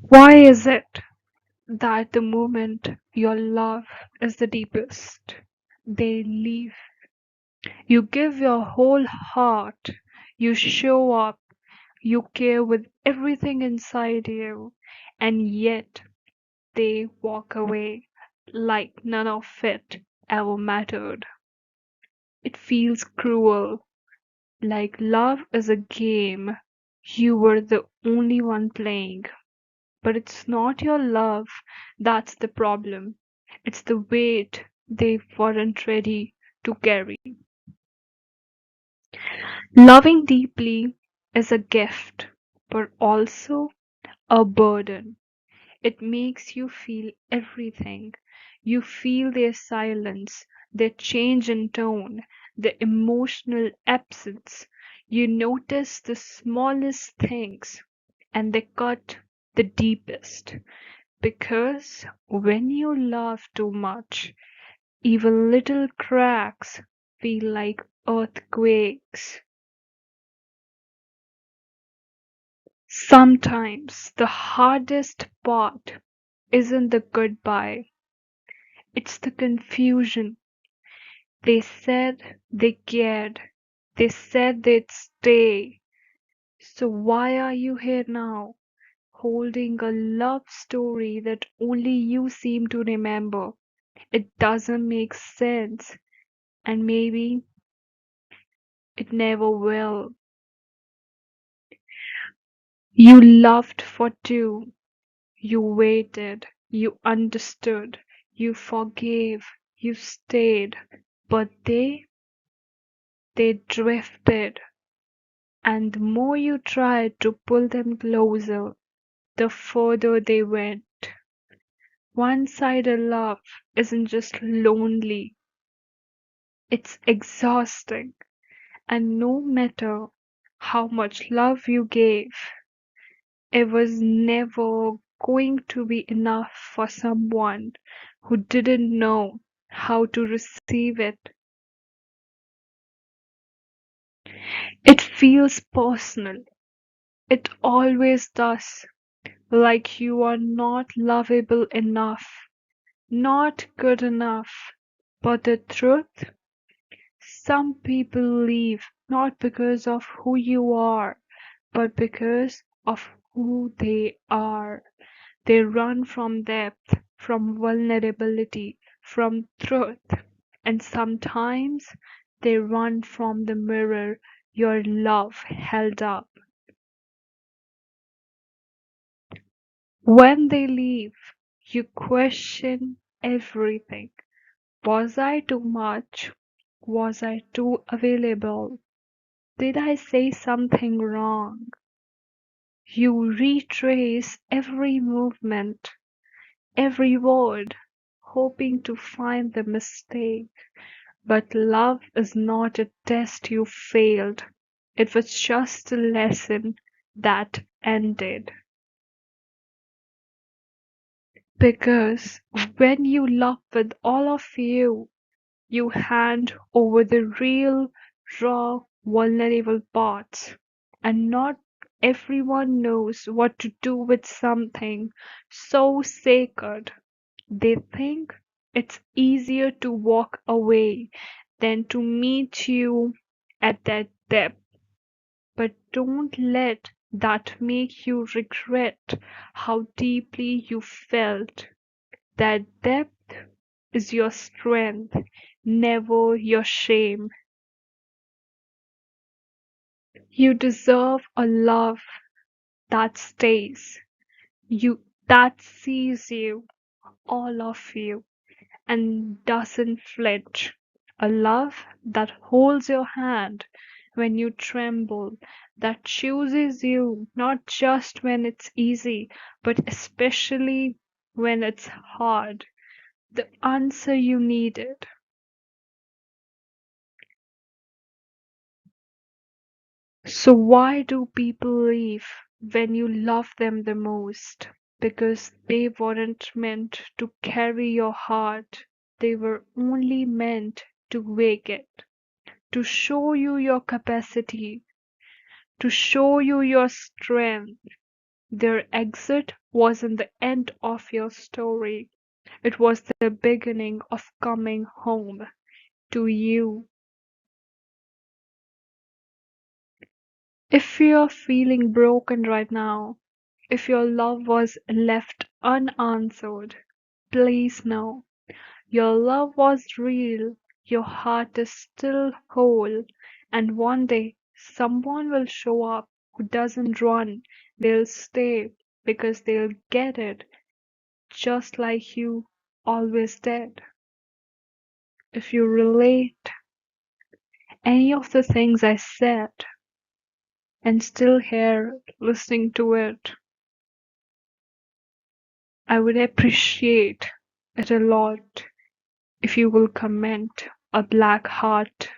Why is it that the moment your love is the deepest, they leave? You give your whole heart, you show up, you care with everything inside you, and yet they walk away like none of it ever mattered. It feels cruel, like love is a game you were the only one playing. But it's not your love that's the problem. It's the weight they weren't ready to carry. Loving deeply is a gift, but also a burden. It makes you feel everything. You feel their silence, their change in tone, their emotional absence. You notice the smallest things and they cut the deepest. Because when you love too much, even little cracks feel like earthquakes. Sometimes the hardest part isn't the goodbye, it's the confusion. They said they cared, they said they'd stay. So why are you here now, holding a love story that only you seem to remember? It doesn't make sense, and maybe it never will. You loved for two. You waited. You understood. You forgave. You stayed. But they drifted. And the more you tried to pull them closer, the further they went. One-sided love isn't just lonely, it's exhausting. And no matter how much love you gave, it was never going to be enough for someone who didn't know how to receive it. It feels personal. It always does. Like you are not lovable enough, not good enough. But the truth, some people leave not because of who you are, but because of who they are. They run from depth, from vulnerability, from truth, and sometimes they run from the mirror your love held up. When they leave, you question everything. Was I too much? Was I too available? Did I say something wrong? You retrace every movement, every word, hoping to find the mistake. But love is not a test you failed. It was just a lesson that ended. Because when you love with all of you, you hand over the real, raw, vulnerable parts. And not everyone knows what to do with something so sacred. They think it's easier to walk away than to meet you at that depth. But don't let that make you regret how deeply you felt. That depth is your strength, never your shame. You deserve a love that stays, you that sees you, all of you, and doesn't flinch. A love that holds your hand when you tremble, that chooses you not just when it's easy, but especially when it's hard. The answer you needed. So, why do people leave when you love them the most? Because they weren't meant to carry your heart, they were only meant to wake it, to show you your capacity, to show you your strength. Their exit wasn't the end of your story, it was the beginning of coming home to you. If you're feeling broken right now, if your love was left unanswered, please know your love was real, your heart is still whole, and one day someone will show up who doesn't run, they'll stay because they'll get it, just like you always did. If you relate any of the things I said and still here listening to it, I would appreciate it a lot if you will comment a black heart